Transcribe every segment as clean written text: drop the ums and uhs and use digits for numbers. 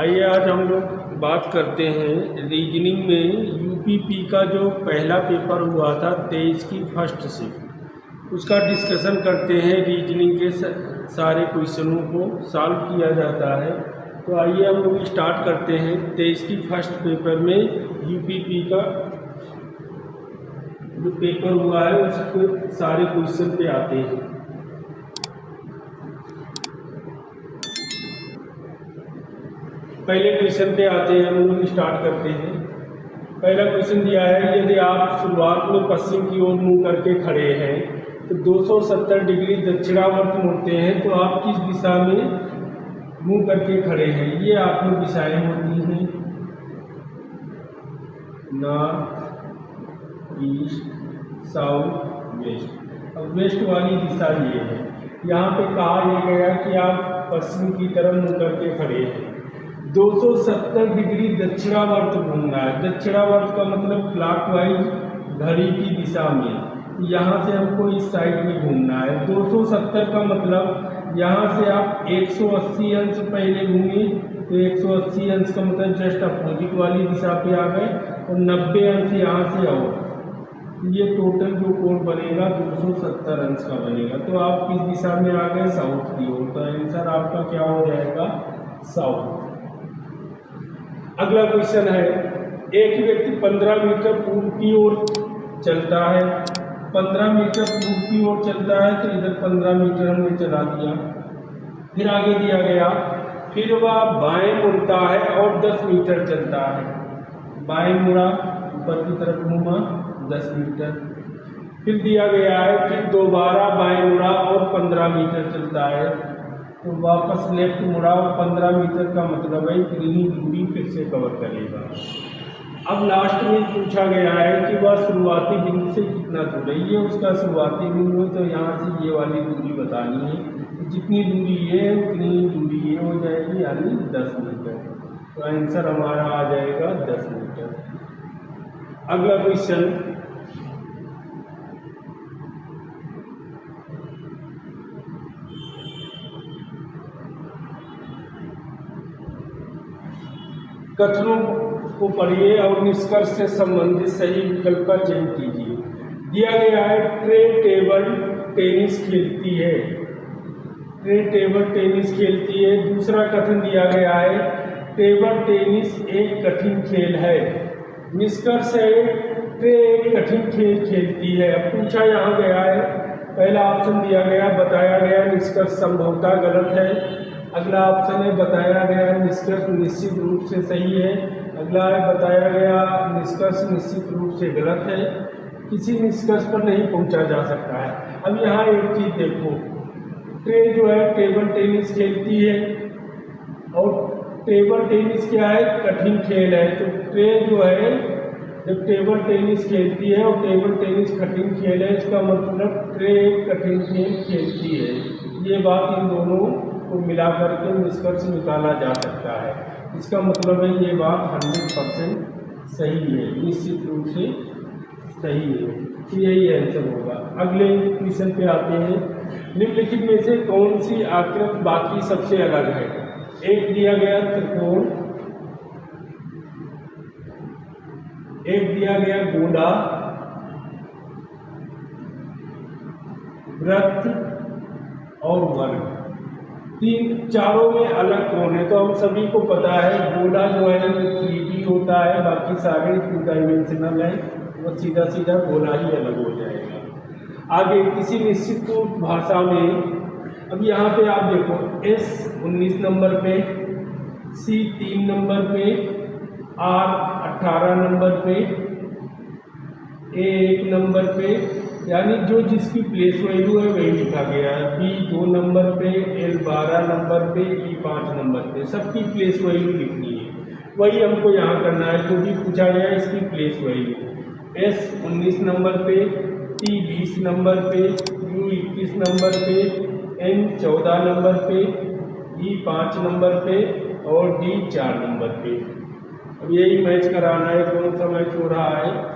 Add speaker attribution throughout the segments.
Speaker 1: आइए आज हम लोग बात करते हैं रीजनिंग में यूपीपी का जो पहला पेपर हुआ था 23 की फर्स्ट शिफ्ट, उसका डिस्कशन करते हैं। रीजनिंग के सारे क्वेश्चनों को सॉल्व किया जाता है। तो आइए हम लोग स्टार्ट करते हैं। 23 की फर्स्ट पेपर में यूपीपी का जो पेपर हुआ है उसके सारे क्वेश्चन पे आते हैं। पहले क्वेश्चन पे आते हैं, हम लोग स्टार्ट करते हैं। पहला क्वेश्चन दिया है, यदि आप शुरुआत में पश्चिम की ओर मुंह करके खड़े हैं तो 270 डिग्री दक्षिणावर्त मुड़ते हैं, तो आप किस दिशा में मुंह करके खड़े हैं? ये आपकी दिशाएं होती हैं, नॉर्थ, ईस्ट, साउथ, वेस्ट। अब वेस्ट वाली दिशा ये है। यहाँ पे कहा यह गया कि आप पश्चिम की तरफ मुंह करके खड़े हैं। 270 डिग्री दक्षिणावर्त घूमना है। दक्षिणावर्त का मतलब क्लॉकवाइज घड़ी की दिशा में। यहाँ से हमको इस साइड में घूमना है। 270 का मतलब यहाँ से आप 180 अंश पहले घूमिए, तो 180 अंश का मतलब जस्ट अपोजिट वाली दिशा पे आ गए, और 90 अंश यहाँ से आओ। ये टोटल जो कोण बनेगा 270 अंश का बनेगा। तो आप किस दिशा में आ गए? साउथ की ओर। तो आंसर आपका क्या हो जाएगा? साउथ। अगला क्वेश्चन है, एक व्यक्ति 15 मीटर पूर्व की ओर चलता है। 15 मीटर पूर्व की ओर चलता है, तो इधर 15 मीटर हमने चला दिया। फिर आगे दिया गया, फिर वह बाएं मुड़ता है और 10 मीटर चलता है। बाएं मुड़ा, ऊपर की तरफ घूमा, 10 मीटर। फिर दिया गया है, फिर दोबारा बाएं मुड़ा और 15 मीटर चलता है, तो वापस लेफ्ट मुड़ा और 15 मीटर का मतलब है इतनी दूरी फिर से कवर करेगा। अब लास्ट में पूछा गया है कि वह शुरुआती बिंदु से कितना दूर है। ये उसका शुरुआती बिंदु है, तो यहाँ से ये वाली दूरी बतानी है। जितनी दूरी ये है उतनी ही दूरी ये हो जाएगी, यानी 10 मीटर। तो आंसर हमारा आ जाएगा 10 मीटर। अगला क्वेश्चन, कथनों को पढ़िए और निष्कर्ष से संबंधित सही विकल्प का चयन कीजिए। दिया गया है, ट्रे टेबल टेनिस खेलती है। ट्रे टेबल टेनिस खेलती है। दूसरा कथन दिया गया है, टेबल टेनिस एक कठिन खेल है। निष्कर्ष है, ट्रे एक कठिन खेल खेलती है। अब पूछा यहाँ गया है, पहला ऑप्शन दिया गया, बताया गया निष्कर्ष संभवतः गलत है। अगला ऑप्शन है, बताया गया निष्कर्ष निश्चित रूप से सही है। अगला है, बताया गया निष्कर्ष निश्चित रूप से गलत है। किसी निष्कर्ष पर नहीं पहुंचा जा सकता है। अब यहाँ एक चीज देखो, ट्रे जो है टेबल टेनिस खेलती है, और टेबल टेनिस क्या है? कठिन खेल है। तो ट्रे जो है जब टेबल टेनिस खेलती है और टेबल टेनिस कठिन खेल है, इसका मतलब ट्रे एक कठिन खेल खेलती है। ये बात इन दोनों को मिलाकर के निष्कर्ष निकाला जा सकता है। इसका मतलब है ये बात 100% सही है, निश्चित रूप से सही है। तो यही आंसर होगा। अगले क्वेश्चन पे आते हैं, निम्नलिखित में से कौन सी आकृति बाकी सबसे अलग है? एक दिया गया त्रिकोण, एक दिया गया गोला, वृत्त और वर्ग। चारों में अलग कौन है? तो हम सभी को पता है, गोला जो है 3D होता है, बाकी सारे 2 डायमेंशनल है। वो सीधा सीधा गोला ही अलग हो जाएगा। आगे, किसी निश्चित भाषा में, अब यहाँ पे आप देखो, S 19 नंबर पे, C 3 नंबर पे, R 18 नंबर पे, A 1 नंबर पे, यानी जो जिसकी प्लेस वैल्यू है वही लिखा गया है। B 2 नंबर पे, L 12 नंबर पे, E 5 नंबर पे, सबकी प्लेस वैल्यू लिखनी है। वही हमको यहाँ करना है, जो भी पूछा गया है इसकी प्लेस वैल्यू। S 19 नंबर पे, T 20 नंबर पे, U 21 नंबर पे, N 14 नंबर पे, E 5 नंबर पे और D 4 नंबर पे। अब यही मैच कराना है, कौन सा मैच हो रहा है?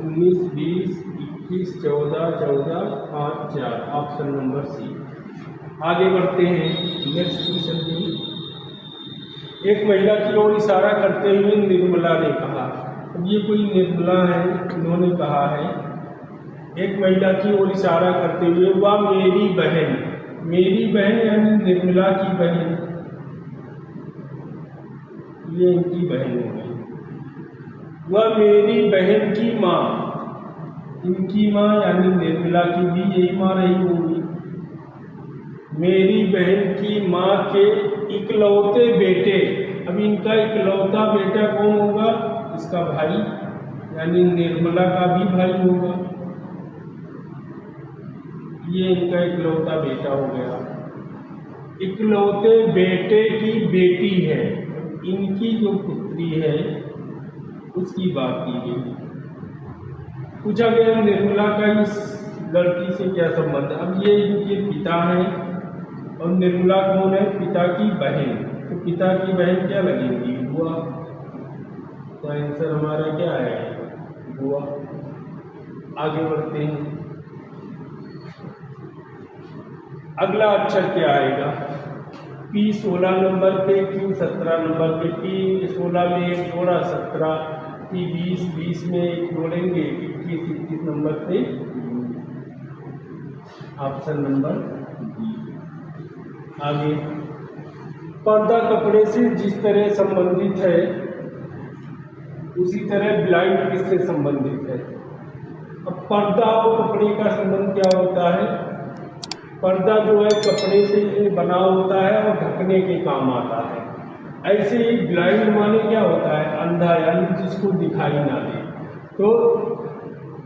Speaker 1: 19, 20, 21, 14, 14, 5, 4, ऑप्शन नंबर सी। आगे बढ़ते हैं नेक्स्ट क्वेश्चन पे। एक महिला की ओर इशारा करते हुए निर्मला ने कहा। अब ये कोई निर्मला है, इन्होंने कहा है एक महिला की ओर इशारा करते हुए, वह मेरी बहन यानी निर्मला की बहन, ये इनकी बहन हो गई। वह मेरी बहन की माँ, इनकी माँ यानी निर्मला की भी यही माँ रही होगी। मेरी बहन की माँ के इकलौते बेटे, अब इनका इकलौता बेटा कौन होगा? इसका भाई, यानी निर्मला का भी भाई होगा। ये इनका इकलौता बेटा हो गया। इकलौते बेटे की बेटी है, इनकी जो पुत्री है उसकी बात की गई। पूछा गया निर्मला का इस लड़की से क्या संबंध। अब ये इनके पिता हैं और निर्मला कौन है? पिता की बहन। तो पिता की बहन क्या लगेगी? बुआ। तो आंसर हमारा क्या है? बुआ। आगे बढ़ते हैं। अगला अक्षर क्या आएगा? P 16 नंबर पे, Q 17 नंबर पे। P 16 में एक जोड़ा, 17, P 20 में एक जोड़ेंगे, 21 नंबर पे। Option number b. आगे, पर्दा कपड़े से जिस तरह संबंधित है उसी तरह ब्लाइंड किससे संबंधित है? अब पर्दा और कपड़े का संबंध क्या होता है? पर्दा जो है कपड़े से बना होता है और ढकने के काम आता है। ऐसे ही ब्लाइंड माने क्या होता है? अंधा, यानी जिसको दिखाई ना दे। तो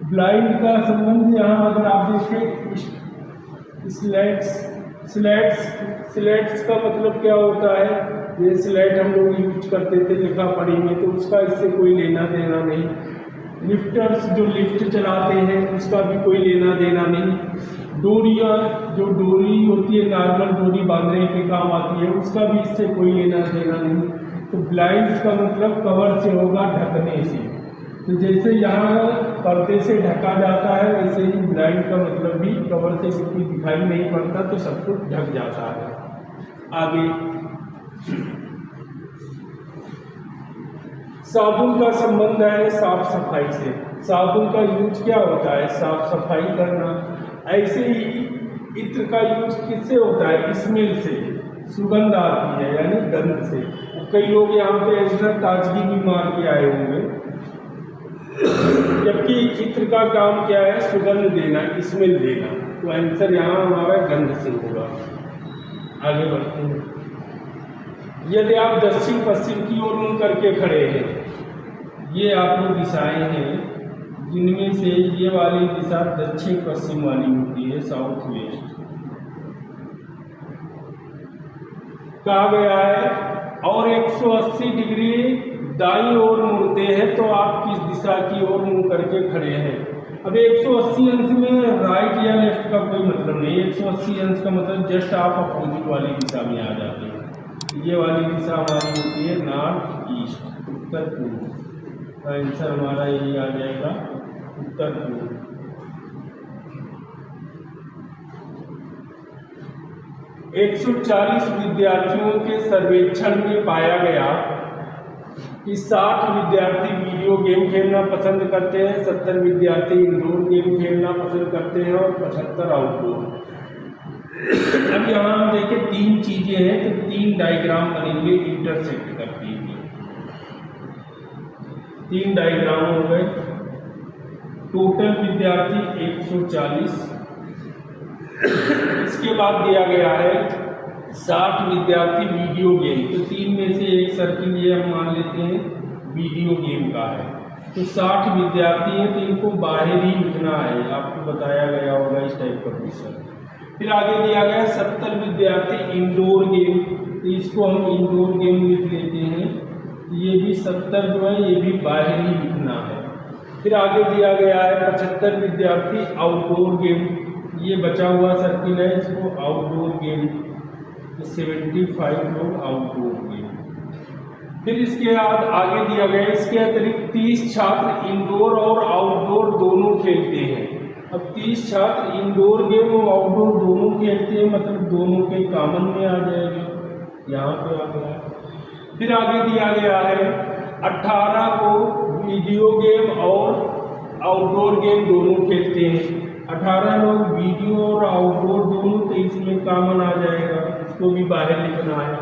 Speaker 1: ब्लाइंड का संबंध यहाँ अगर आप देखें, स्लेट्स का मतलब क्या होता है? ये स्लेट हम लोग यूज करते थे लिखा पढ़ी में, तो उसका इससे कोई लेना देना नहीं। लिफ्टर्स जो लिफ्ट चलाते हैं उसका भी कोई लेना देना नहीं। डोरियाँ, जो डोरी होती है नॉर्मल डोरी बांधने के काम आती है, उसका भी इससे कोई लेना देना नहीं। तो ब्लाइंड्स का मतलब कवर से होगा, ढकने से। तो जैसे यहाँ पर्दे से ढका जाता है, वैसे ही ब्लाइंड का मतलब भी कवर से कुछ दिखाई नहीं पड़ता तो सब कुछ ढक जाता है। आगे, साबुन का संबंध है साफ सफाई से। साबुन का यूज क्या होता है? साफ सफाई करना। ऐसे ही इत्र का यूज किससे होता है? स्मेल से, सुगंध आती है यानी गंध से। कई लोग यहाँ पे ऐसा ताजगी भी मार के आए होंगे, जबकि इत्र का काम क्या है? सुगंध देना, स्मेल देना। तो आंसर यहाँ हमारा गंध से होगा। आगे बढ़ते हैं। यदि आप दक्षिण पश्चिम की ओर मुंह करके खड़े हैं, ये आपको दिशाएं हैं जिनमें से ये वाली दिशा दक्षिण पश्चिम वाली होती है, साउथ वेस्ट। कहा गया है और 180 डिग्री दाईं ओर मुड़ते हैं तो आप किस दिशा की ओर मुंह करके खड़े हैं। अब 180 अंश में राइट या लेफ्ट का कोई मतलब नहीं। 180 अंश का मतलब जस्ट आप अपोजिट वाली दिशा में आ जाते हैं। ये वाली दिशा हमारी होती है नॉर्थ ईस्ट, उत्तर पूर्व। आंसर हमारा यही आ जाएगा, उत्तर पूर्व। 140 विद्यार्थियों के सर्वेक्षण में पाया गया कि 60 विद्यार्थी वीडियो गेम खेलना पसंद करते हैं, 70 विद्यार्थी इंडोर गेम खेलना पसंद करते हैं और 75 आउटडोर। अब यहाँ हम देखें 3 चीजें हैं तो 3 डायग्राम बनेंगे इंटरसेक्ट करती हुई। 3 डायग्राम हो गए। टोटल विद्यार्थी 140। इसके बाद दिया गया है 60 विद्यार्थी वीडियो गेम। तो 3 में से एक सर्किल ये हम मान लेते हैं वीडियो गेम का है। तो 60 विद्यार्थी हैं तो इनको बाहर ही लिखना है, आपको बताया गया होगा इस टाइप का क्वेश्चन। फिर आगे दिया गया 70 विद्यार्थी इंडोर गेम, तो इसको हम इंडोर गेम लिख लेते हैं। ये भी 70 जो है ये भी बाहर ही लिखना है। फिर आगे दिया गया है 75 विद्यार्थी आउटडोर गेम, ये बचा हुआ सर्किल है, इसको आउटडोर गेम। 75 लोग आउटडोर गेम। फिर इसके बाद आगे दिया गया इसके अतिरिक्त 30 छात्र इंडोर और आउटडोर दोनों खेलते हैं। अब 30 छात्र इंडोर गेम और आउटडोर दोनों खेलते हैं, मतलब दोनों के कॉमन में आ जाएगा, यहाँ पे आ गया। फिर आगे दिया गया है 18 को वीडियो गेम और आउटडोर गेम दोनों खेलते हैं। 18 लोग वीडियो और आउटडोर दोनों, तो इसमें कॉमन आ जाएगा, इसको भी बाहर लिखना है।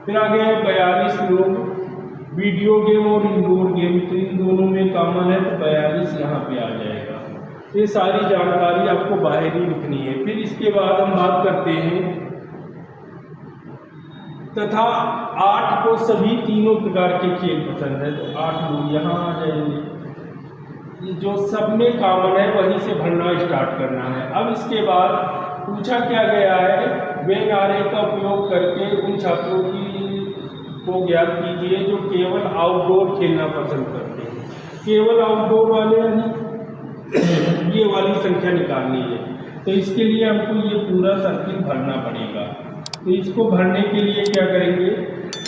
Speaker 1: फिर आगे है 42 लोग वीडियो गेम और इंडोर गेम, तो इन दोनों में कॉमन है, तो 42 यहाँ पे आ जाएगा। ये सारी जानकारी आपको बाहर ही लिखनी है। फिर इसके बाद हम बात करते हैं तथा 8 को सभी तीनों प्रकार के खेल पसंद है, तो 8 लोग यहाँ आ जाएंगे। ये जो सब में कॉमन है वहीं से भरना स्टार्ट करना है। अब इसके बाद पूछा क्या गया है, वेन आरेख का उपयोग करके उन छात्रों को ज्ञात कीजिए जो केवल आउटडोर खेलना पसंद करते हैं। केवल आउटडोर वाले यानी ये वाली संख्या निकालनी है, तो इसके लिए हमको ये पूरा सर्किल भरना पड़ेगा। तो इसको भरने के लिए क्या करेंगे,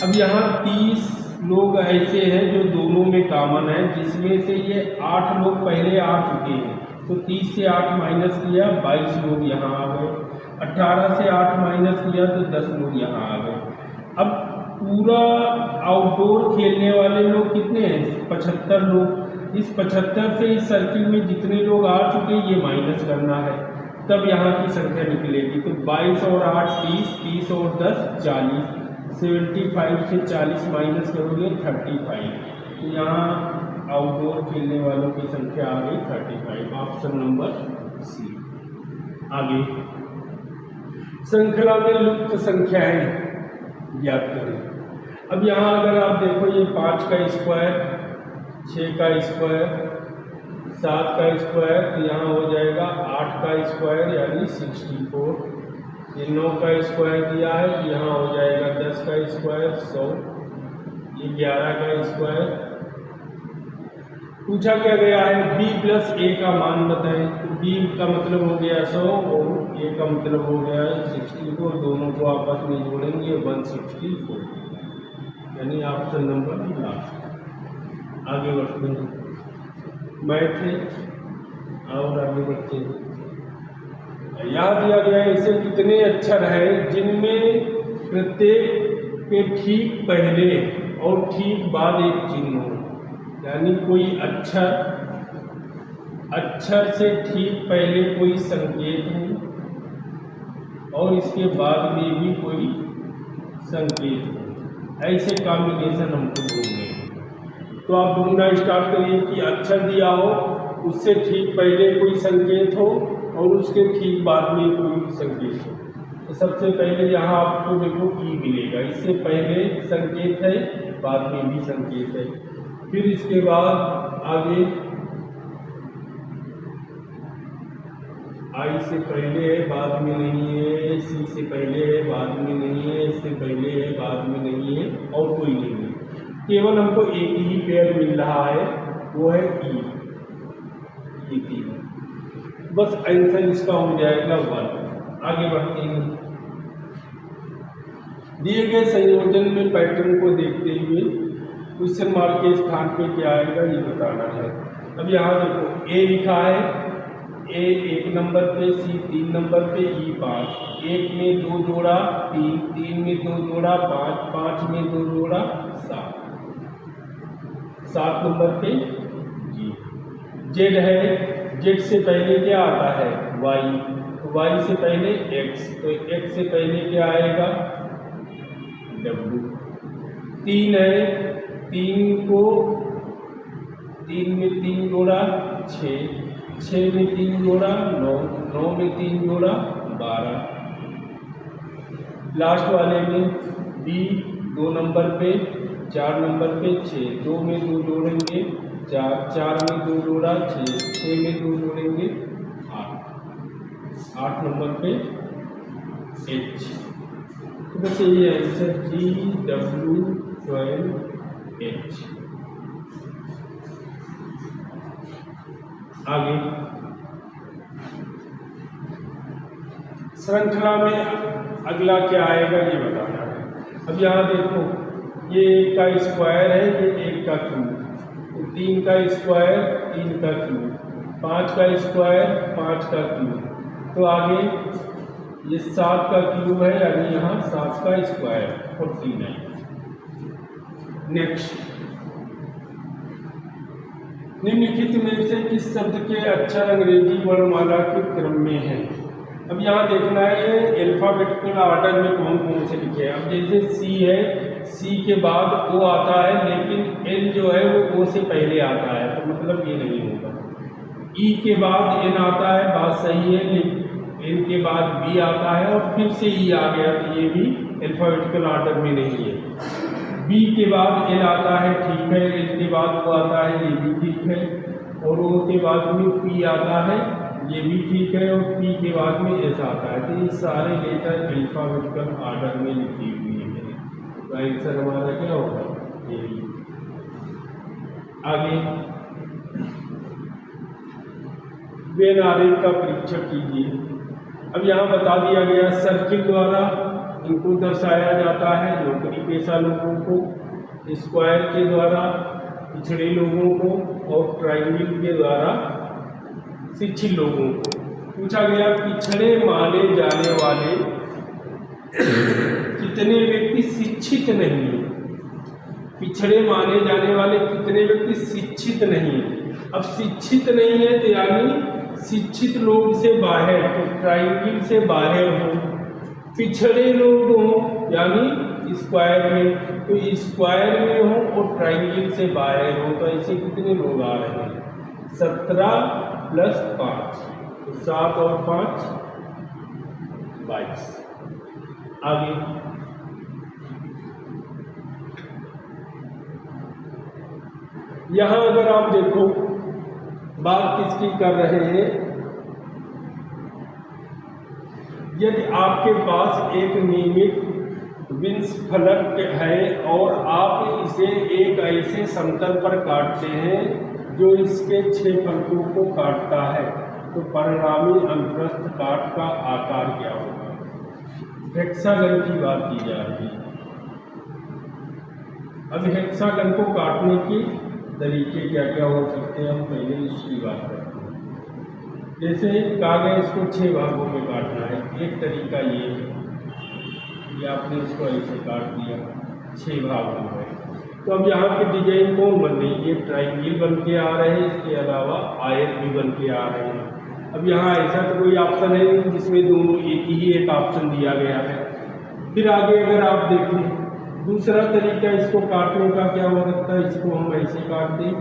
Speaker 1: अब यहाँ 30 लोग ऐसे हैं जो दोनों में कॉमन है, जिसमें से ये 8 लोग पहले आ चुके हैं, तो 30 से 8 माइनस किया, 22 लोग यहाँ आ गए। 18 से 8 माइनस किया तो 10 लोग यहाँ आ गए। अब पूरा आउटडोर खेलने वाले लोग कितने हैं, 75 लोग। इस 75 से इस सर्किल में जितने लोग आ चुके हैं ये माइनस करना है, तब यहाँ की संख्या निकलेगी। तो 22 और 8 30, 30 और 10 40, 75 से 40 माइनस करोगे 35। तो यहाँ आउटडोर खेलने वालों की संख्या आ गई 35, ऑप्शन नंबर सी। आगे श्रृंखला में लुप्त संख्याएं ज्ञात करें। अब यहाँ अगर आप देखो ये 5 का स्क्वायर, 6 का स्क्वायर, 7 का स्क्वायर, तो यहाँ हो जाएगा 8 का स्क्वायर यानी 64। ये 9 का स्क्वायर दिया है, तो यहाँ हो जाएगा 10 का स्क्वायर 100। ये 11 का स्क्वायर। पूछा क्या गया है, b प्लस a का मान बताएं। तो b का मतलब हो गया 100 और a का मतलब हो गया 64, दोनों को आपस में जोड़ेंगे 164, यानी ऑप्शन नंबर लास्ट। आगे बढ़ते हैं, मैथ है और आगे बढ़ते हैं। यहाँ दिया गया है, ऐसे कितने अक्षर हैं जिनमें प्रत्येक के ठीक पहले और ठीक बाद एक चिन्ह हो, यानी कोई अक्षर से ठीक पहले कोई संकेत हो और इसके बाद में भी कोई संकेत हो, ऐसे कॉम्बिनेशन हमको ढूंढने हैं। तो आप ढूंढना स्टार्ट करिए कि अक्षर दिया हो, उससे ठीक पहले कोई संकेत हो और उसके ठीक बाद में कोई संकेत हो। तो सबसे पहले यहाँ आपको देखो ई मिलेगा, इससे पहले संकेत है, बाद में भी संकेत है। फिर इसके बाद आगे आई से पहले है, बाद में नहीं है, सी से पहले है, बाद में नहीं है, इससे पहले है, बाद में नहीं है, और कोई नहीं है। केवल हमको एक ही पेयर मिल रहा है, वो है ई। बस आंसर इसका हो जाएगा 1। आगे बढ़ते हैं। दिए गए संयोजन में पैटर्न को देखते हुए क्वेश्चन मार्क के स्थान पे क्या आएगा ये बताना है। अब यहाँ देखो ए लिखा है, ए 1 नंबर पे, सी 3 नंबर पे, ई 5। 1 में 2 जोड़ा 3, 3 में 2 जोड़ा 5, 5 में 2 जोड़ा 7, 7 नंबर पे जी। जेड है, जेड से पहले क्या आता है वाई, वाई से पहले एक्स, तो एक्स से पहले क्या आएगा डब्ल्यू। 3 है, 3 को 3 में 3 जोड़ा 6, 6 में 3 जोड़ा 9, 9 में 3 जोड़ा 12। लास्ट वाले में बी 2 नंबर पे, 4 नंबर पे 6, 2 में 2 जोड़ेंगे 4, 4 में 2 जोड़ा 6, 6 में 2 जोड़ेंगे 8, 8 नंबर पे एच। तो बस यही है आंसर GW12H। आगे श्रृंखला में अगला क्या आएगा ये बताना है। अब यहाँ देखो ये 1 का स्क्वायर है, ये 1 का क्यूब, तो 3 का स्क्वायर 3 का क्यूब, 5 का स्क्वायर 5 का क्यूब, तो आगे ये 7 का क्यूब है, यानी यहाँ 7 का स्क्वायर 49। नेक्स्ट, निम्नलिखित में से किस शब्द के अक्षर अंग्रेजी वर्णमाला के क्रम में है? अब यहाँ देखना है अल्फाबेटिकल ऑर्डर में कौन कौन से लिखे हैं। अब जैसे सी है, सी के बाद ओ आता है, लेकिन एल जो है वो ओ से पहले आता है, तो मतलब ये नहीं होगा। ई के बाद एन आता है, बात सही है, लेकिन एन के बाद बी आता है और फिर से ई आ गया, तो ये भी अल्फाबेटिकल ऑर्डर में नहीं है। बी के बाद एल आता है, ठीक है, एल के बाद ओ आता है, ये भी ठीक है, और ओ के बाद में पी आता है, ये भी ठीक है, और पी के बाद में एस आता है। तो ये सारे लेटर अल्फाबेटिकल ऑर्डर में लिखी हुई है, तो आंसर हमारा क्या होगा? ये। आगे, वेन आरेख का परीक्षण कीजिए। अब यहाँ बता दिया गया सर्किल द्वारा इनको दर्शाया जाता है, नौकरी पेशा लोगों को, स्क्वायर के द्वारा पिछड़े लोगों को, और ट्रायंगल के द्वारा शिक्षित लोगों को। पूछा गया पिछड़े माने जाने वाले कितने व्यक्ति शिक्षित नहीं है? पिछड़े माने जाने वाले कितने व्यक्ति शिक्षित नहीं है? अब शिक्षित नहीं है तो यानी शिक्षित लोग से बाहर, तो ट्रायंगल से बाहर हो। पिछड़े लोग हो यानी स्क्वायर में, तो स्क्वायर में हो और ट्रायंगल से बाहर हो, तो ऐसे कितने लोग आ रहे हैं? 17 प्लस 5, तो 7 और 5 22। आगे, यहां अगर आप देखो बात किसकी कर रहे हैं, यदि आपके पास एक नियमित विंश फलक है और आप इसे एक ऐसे समतल पर काटते हैं जो इसके 6 फलकों को काटता है, तो परिणामी अनुप्रस्थ काट का आकार क्या होगा? हेक्सागन की बात की जा रही है। अब हेक्सागन को काटने के तरीके क्या क्या हो सकते हैं, हम पहले इसकी बात करते हैं। जैसे कागज को 6 भागों में काटना है, एक तरीका ये है कि आपने इसको ऐसे काट दिया 6 भागों में, तो अब यहाँ पे डिजाइन कौन बन रही है? ये ट्रायंगल बन के आ रहे हैं, इसके अलावा आयत भी बन के आ रहे हैं। अब यहाँ ऐसा तो कोई ऑप्शन है नहीं जिसमें दोनों एक ही एक ऑप्शन दिया गया है। फिर आगे अगर आप देखें दूसरा तरीका इसको काटने का क्या हो सकता है? इसको हम ऐसे काट दें,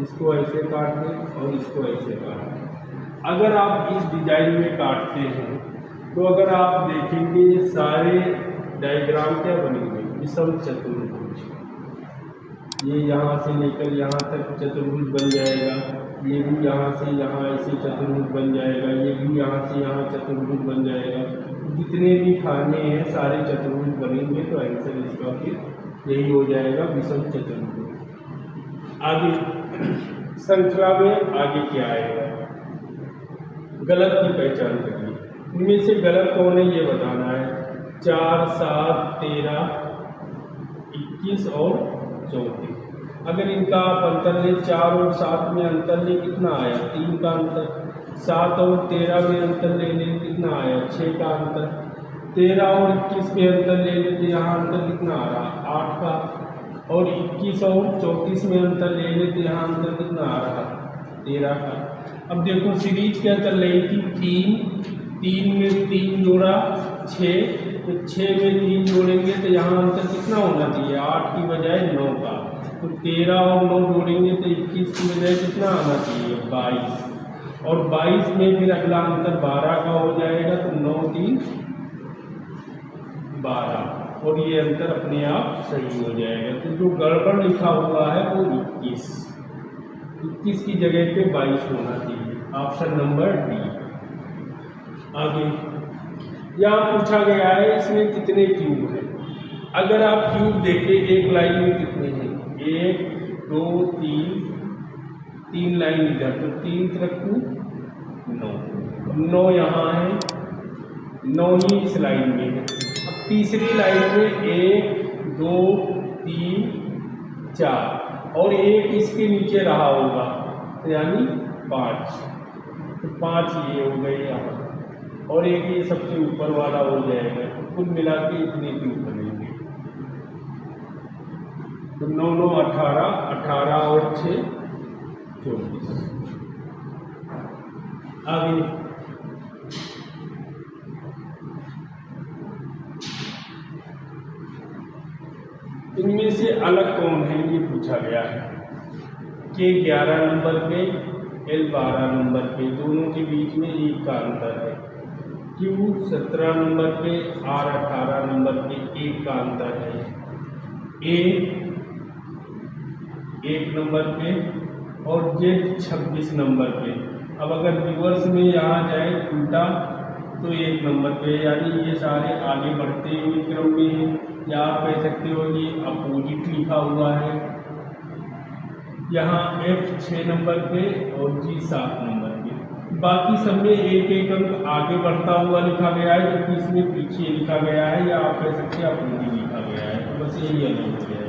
Speaker 1: इसको ऐसे काट दें और इसको ऐसे काट दें। अगर आप इस डिजाइन में काटते हैं तो अगर आप देखेंगे सारे डायग्राम क्या बनेंगे? विषम चतुर्भुज। ये यहाँ से लेकर यहाँ तक चतुर्भुज बन जाएगा, ये भी यहाँ से यहाँ ऐसे चतुर्भुज बन जाएगा, ये भी यहाँ से यहाँ चतुर्भुज बन जाएगा। जितने भी खाने हैं सारे चतुर्भुज बनेंगे, तो आंसर इसका फिर यही हो जाएगा, विषम चतुर्भुज। आगे श्रृंखला में आगे क्या आएगा? गलत की पहचान करिए। इनमें से गलत कौन है ये बताना है। 4, 7, 13, 21 और 34। अगर इनका आप अंतर लें, 4 और 7 में अंतर लें, कितना आया? 3 का अंतर। 7 और 13 में अंतर ले लें, कितना आया? 6 का अंतर। 13 और 21 में अंतर ले लें तो यहाँ अंतर कितना आ रहा? 8 का। और 21 और 34 में अंतर ले लें तो यहाँ अंतर कितना आ रहा? 13 का। अब देखो सीरीज क्या चल रही थी? 3 में 3 जोड़ा 6, तो 6 में 3 जोड़ेंगे तो यहाँ अंतर कितना होना चाहिए? 8 की बजाय 9 का। तो 13 और 9 जोड़ेंगे तो 21 की बजाय कितना आना चाहिए? 22। और 22 में फिर अगला अंतर 12 का हो जाएगा, तो 9, 3, 12, और ये अंतर अपने आप सही हो जाएगा। तो जो गड़बड़ लिखा हुआ है वो 21 की जगह पे 22 होना चाहिए, ऑप्शन नंबर डी। आगे यहाँ पूछा गया है इसमें कितने क्यूब हैं। अगर आप क्यूब देखें एक लाइन में कितने हैं? 1, 2, 3 लाइन इधर, तो 3 रखूँ 9 यहाँ है, 9 ही इस लाइन में है। अब तीसरी लाइन में 1, 2, 3, 4 और 1 इसके नीचे रहा होगा, तो यानी 5, तो 5 ये हो गए यहाँ, और एक ये सबसे ऊपर वाला हो जाएगा। तो कुल मिला के इतने क्यूब बनेंगे। तो 9 9 18, 18 और 6 24। आगे इनमें से अलग कौन है ये पूछा गया है। K 11 नंबर पे, L 12 नंबर पे, दोनों के बीच में 1 का अंतर है। Q 17 नंबर पे, R 18 नंबर पे, 1 का अंतर है। A 1 नंबर पे और Z 26 नंबर पे। अब अगर रिवर्स में यहाँ जाए उल्टा तो 1 नंबर पे, यानी ये सारे आगे बढ़ते हुए क्रम में हैं, या आप कह सकते हो ये अपोजिट लिखा हुआ है। यहाँ F 6 नंबर पे और G 7 नंबर पे। बाकी सब में एक एक अंक आगे बढ़ता हुआ लिखा गया है, जबकि इसमें पीछे लिखा गया है, या आप कह सकते हैं अपोजिट लिखा गया है। तो बस यही अलग हो गया है।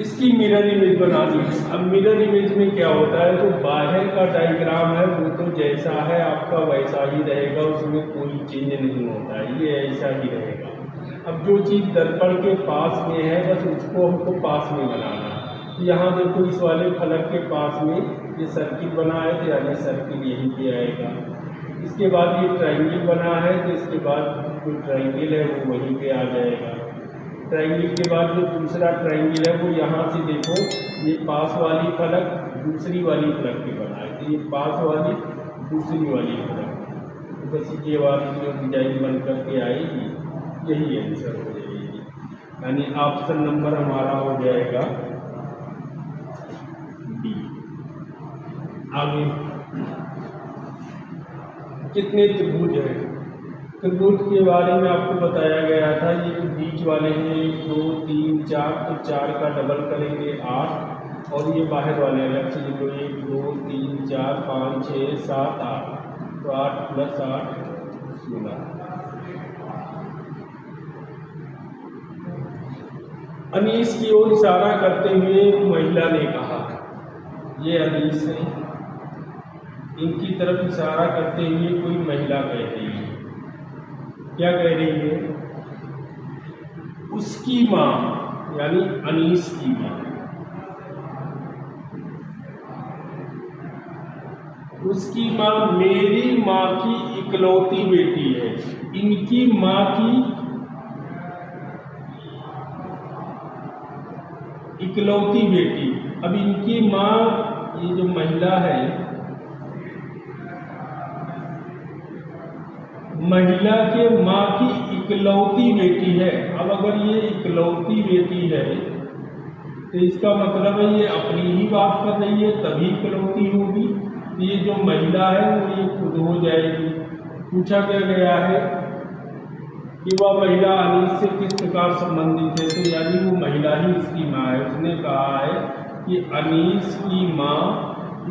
Speaker 1: इसकी मिरर इमेज बनानी है। अब मिरर इमेज में क्या होता है, तो बाहर का डायग्राम है वो तो जैसा है आपका वैसा ही रहेगा, उसमें कोई चेंज नहीं होता है, ये ऐसा ही रहेगा। अब जो चीज़ दर्पण के पास में है बस उसको हमको पास में बनाना है। यहाँ देखो इस वाले फलक के पास में ये सर्किल बना है, तो यानी सर्किल यहीं पे आएगा। इसके बाद ये ट्रायंगल बना है, तो इसके बाद जो ट्रायंगल है वो वहीं पे आ जाएगा। ट्रायंगल के बाद जो दूसरा ट्रायंगल है वो यहाँ से देखो, ये पास वाली फलक दूसरी वाली फलक पे बना है, तो ये पास वाली दूसरी वाली फलक, तो बस ये वाली जो डिजाइन बन करके आएगी यही आंसर हो जाएगी। यानी ऑप्शन नंबर हमारा हो जाएगा डी। आगे कितने त्रिभुज है, त्रिभुज के बारे में आपको बताया गया था। ये जो बीच वाले हैं 1 2 3 4, तो 4 का डबल करेंगे 8, और ये बाहर वाले अलग से लिखो 1 2 3 4 5 6 7 8, तो 8 + 8 16। अनीस की ओर इशारा करते हुए महिला ने कहा, ये अनीस है, इनकी तरफ इशारा करते हुए कोई महिला कह रही है। क्या कह रही है, उसकी माँ यानी अनीस की माँ, उसकी माँ मेरी माँ की इकलौती बेटी है। इनकी माँ की इकलौती बेटी। अब इनकी माँ, ये जो महिला है, महिला के माँ की इकलौती बेटी है। अब अगर ये इकलौती बेटी है तो इसका मतलब है ये अपनी ही बात कर रही है, तभी इकलौती होगी। ये जो महिला है वो ये खुद हो जाएगी। पूछा क्या गया है कि वह महिला अनीस से किस प्रकार संबंधित है, तो यानी वो महिला ही इसकी माँ है। उसने कहा है कि अनीस की माँ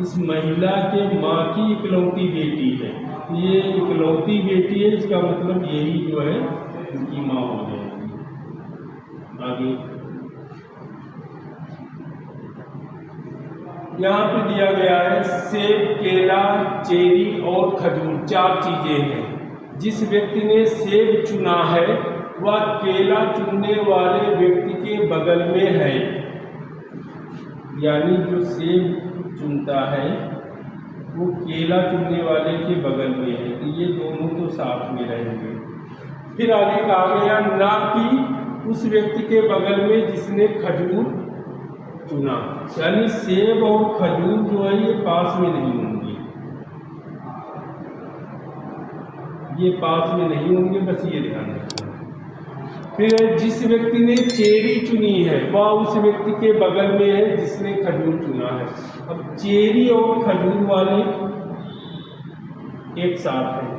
Speaker 1: इस महिला के माँ की इकलौती बेटी है। ये इकलौती बेटी है, इसका मतलब यही जो है इसकी माँ हो जाएगी। आगे यहाँ पे दिया गया है सेब, केला, चेरी और खजूर 4 चीजें हैं। जिस व्यक्ति ने सेब चुना है वह केला चुनने वाले व्यक्ति के बगल में है। यानी जो सेब चुनता है वो केला चुनने वाले के बगल में है, तो ये दोनों तो साथ में रहेंगे। फिर आगे कहा गया ना कि उस व्यक्ति के बगल में जिसने खजूर चुना, यानी सेब और खजूर जो है ये पास में नहीं होंगे, ये पास में नहीं होंगे, बस ये ध्यान रखना। फिर जिस व्यक्ति ने चेरी चुनी है वह उस व्यक्ति के बगल में है जिसने खजूर चुना है। अब चेरी और खजूर वाले एक साथ हैं,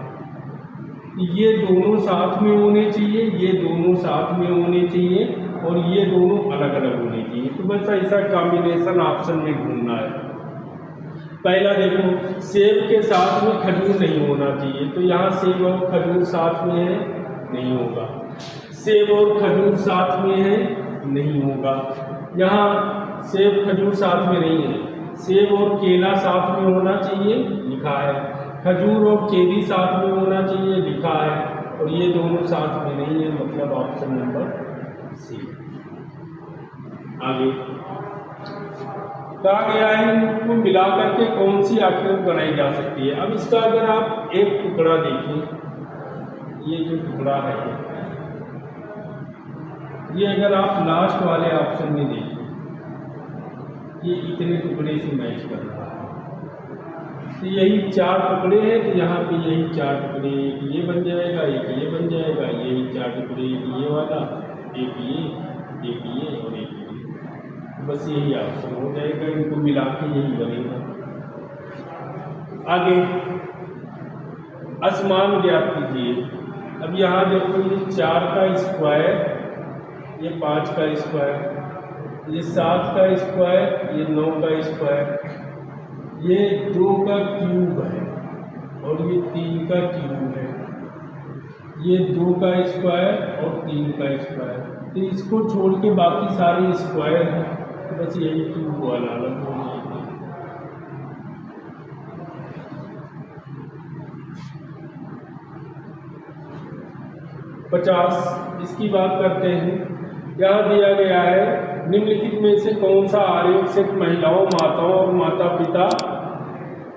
Speaker 1: ये दोनों साथ में होने चाहिए, ये दोनों साथ में होने चाहिए, और ये दोनों अलग अलग होने चाहिए। तो बस ऐसा कॉम्बिनेशन ऑप्शन में ढूंढना है। पहला देखो, सेब के साथ में खजूर नहीं होना चाहिए, तो यहाँ सेब और खजूर साथ में है, नहीं होगा। सेब और खजूर साथ में है, नहीं होगा। यहाँ सेब खजूर साथ में नहीं है, सेब और केला साथ में होना चाहिए, लिखा है। खजूर और चेरी साथ में होना चाहिए, लिखा है। और ये दोनों साथ में नहीं है, मतलब ऑप्शन नंबर सी। आगे कहा गया है इनको मिला करके कौन सी आकृति बनाई जा सकती है। अब इसका अगर आप एक टुकड़ा देखें, ये जो टुकड़ा है ये अगर आप लास्ट वाले ऑप्शन में देखें, ये इतने टुकड़े से मैच कर रहा है। तो यही 4 टुकड़े हैं, तो यहाँ पे यही 4 टुकड़े, एक ये बन जाएगा, एक ये बन जाएगा, यही 4 टुकड़े, एक ये वाला, एक ये और एक ये, बस यही ऑप्शन हो जाएगा। इनको मिला के यही बनेगा। आगे असमान ज्ञात कीजिए। अब यहाँ देखो, ये 4 का स्क्वायर, ये 5 का स्क्वायर, ये 7 का स्क्वायर, ये 9 का स्क्वायर, ये 2 का क्यूब है और ये 3 का क्यूब है, ये 2 का स्क्वायर और 3 का स्क्वायर। तो इसको छोड़ के बाकी सारे स्क्वायर हैं, तो बस यही क्यूब वाला अलग हो जाएगा। पचास, इसकी बात करते हैं। यहाँ दिया गया है निम्नलिखित में से कौन सा आरेख सेट महिलाओं, माताओं और माता पिता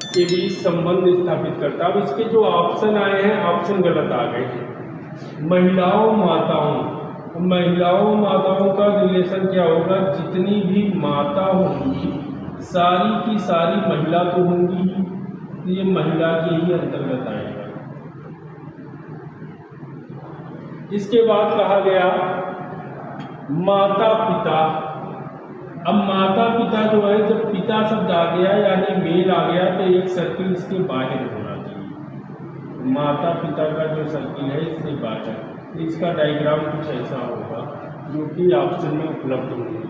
Speaker 1: के बीच संबंध स्थापित करता है। अब इसके जो ऑप्शन आए हैं, ऑप्शन गलत आ गए हैं। महिलाओं माताओं का रिलेशन क्या होगा? जितनी भी माता होंगी सारी की सारी महिला तो होंगी, तो ये महिला के ही अंतर्गत आएगा। इसके बाद कहा गया माता पिता। अब माता पिता जो है, जब पिता शब्द आ गया यानी मेल आ गया, तो एक सर्किल इसके बाहर होना चाहिए। माता पिता का जो सर्किल है इससे बाहर, तो इसका डायग्राम कुछ ऐसा होगा जो कि ऑप्शन में उपलब्ध होगा।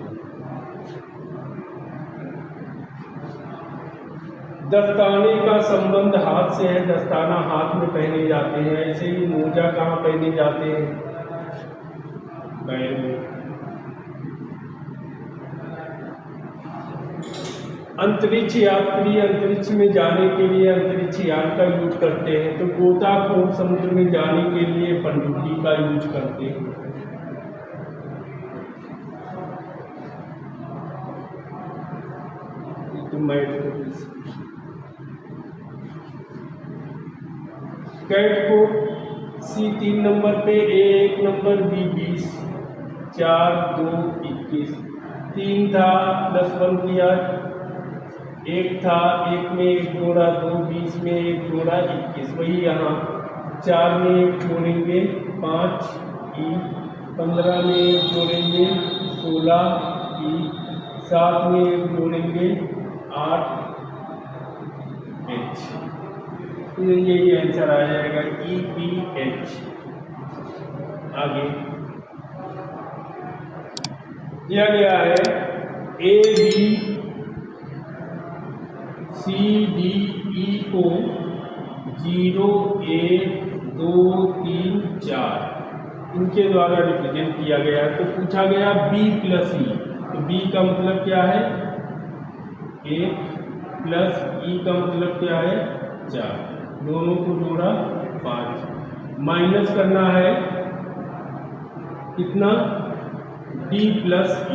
Speaker 1: दस्ताने का संबंध हाथ से है, दस्ताना हाथ में पहने जाते हैं। ऐसे ही मोजा कहाँ पहने जाते हैं? पैर में। अंतरिक्ष यात्री अंतरिक्ष में जाने के लिए अंतरिक्ष यान का यूज करते हैं, तो गोताखोर समुद्र में जाने के लिए पनडुब्बी का यूज करते हैं। कैट को सी 3 नंबर पे, ए 1 नंबर, बी 20, 4 2 21, 3 था +1 किया, 1 था, 1 में 1 जोड़ा, 2 20 में 1 जोड़ा, 21। वही यहाँ 4 में 1 जोड़ेंगे 5 ई, 15 में 1 जोड़ेंगे 16 ई, 7 में 1 जोड़ेंगे 8 एच। तो यही आंसर आ जाएगा EPH। आगे दिया गया है ABCDE को 0 1 2 3 4 इनके द्वारा रिप्रेजेंट किया गया है। तो पूछा गया B + E, तो B का मतलब क्या है? 1 प्लस E का मतलब क्या है? 4, दोनों को जोड़ा 5, माइनस करना है कितना? D + A,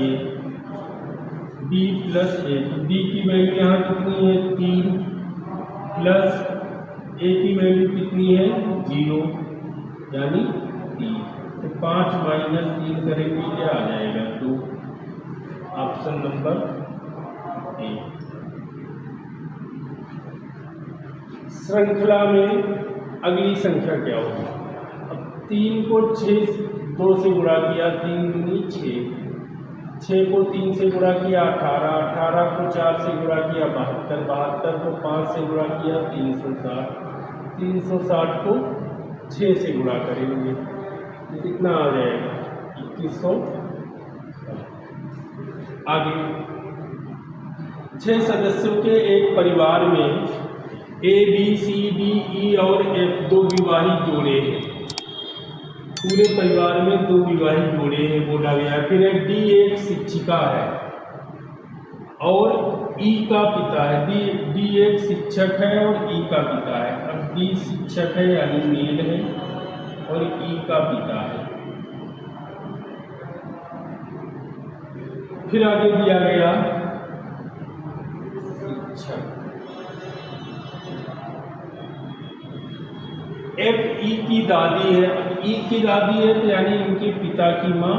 Speaker 1: D + A। तो D की वैल्यू यहाँ कितनी है? 3, प्लस A की वैल्यू कितनी है? 0 यानी 3। तो 5 - 3 करेंगे, क्या आ जाएगा? 2। Option number A. श्रृंखला में अगली संख्या क्या होगी? अब 3 को 2 से गुणा किया, 3 दूनी 6, 6 को 3 से गुणा किया 18, 18 को 4 से गुणा किया 72, 72 को 5 से गुणा किया 360, 360 को 6 से गुणा करेंगे तो कितना आ जाएगा? 2100। आगे 6 सदस्यों के एक परिवार में A B C D E और F 2 विवाहित जोड़े हैं। पूरे परिवार में 2 विवाहित जोड़े हैं बोला गया है। फिर D एक शिक्षिका है और ई का पिता है। डी एक शिक्षक है और ई का पिता है। अब डी शिक्षक है यानी मेल है और ई का पिता है। फिर आगे दिया गया शिक्षक। एफ ई की दादी है। ई की दादी है तो यानी इनके पिता की माँ।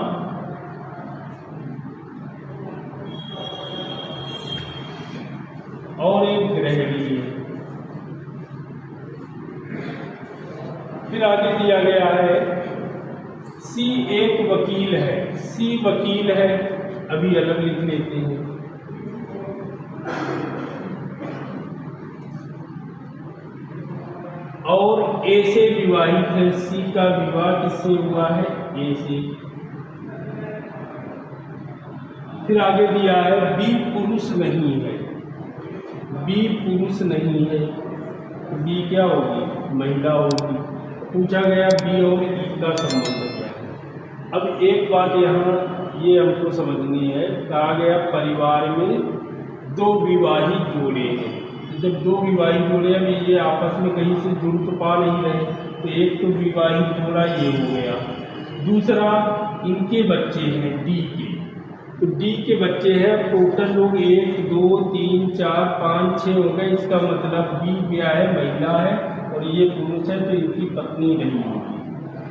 Speaker 1: और एक गृहिणी है। फिर आगे दिया गया है सी एक वकील है। सी वकील है, अभी अलग लिख लेते हैं। और ए से विवाहित है। सी का विवाह किससे हुआ है? ए से। फिर आगे दिया है बी पुरुष नहीं है। बी पुरुष नहीं है तो बी क्या होगी? महिला होगी। पूछा गया बी और ई का संबंध क्या है। अब एक बात यहाँ ये हमको समझनी है, कहा गया परिवार में दो विवाहित जोड़े हैं। जब दो विवाहित जोड़े हैं ये आपस में कहीं से जुड़ तो पा नहीं रहे, तो एक तो विवाहित जोड़ा ये हो गया। दूसरा इनके बच्चे हैं डी के, तो डी के बच्चे हैं। टोटल लोग 1 2 3 4 5 6 हो गए। इसका मतलब बी क्या है? महिला है और ये पुरुष है, तो इनकी पत्नी नहीं होगी।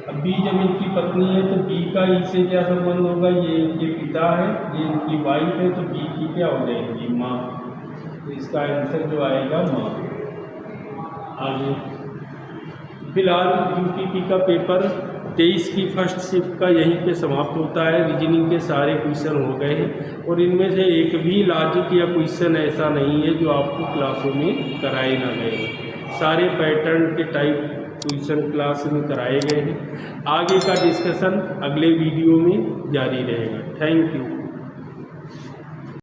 Speaker 1: अब बी जब इनकी पत्नी है तो बी का इससे क्या संबंध होगा? ये इनके पिता है, ये इनकी वाइफ है, तो बी की क्या हो जाएगी? माँ। तो इसका आंसर जो आएगा माँ। आगे फिलहाल यूपीपी का पेपर 23 की फर्स्ट शिफ्ट का यहीं पे समाप्त होता है। रीजनिंग के सारे क्वेश्चन हो गए हैं और इनमें से एक भी लॉजिक या क्वेश्चन ऐसा नहीं है जो आपको क्लासों में कराए ना गए। सारे पैटर्न के टाइप क्वेश्चन क्लास में कराए गए हैं। आगे का डिस्कशन अगले वीडियो में जारी रहेगा। Thank you.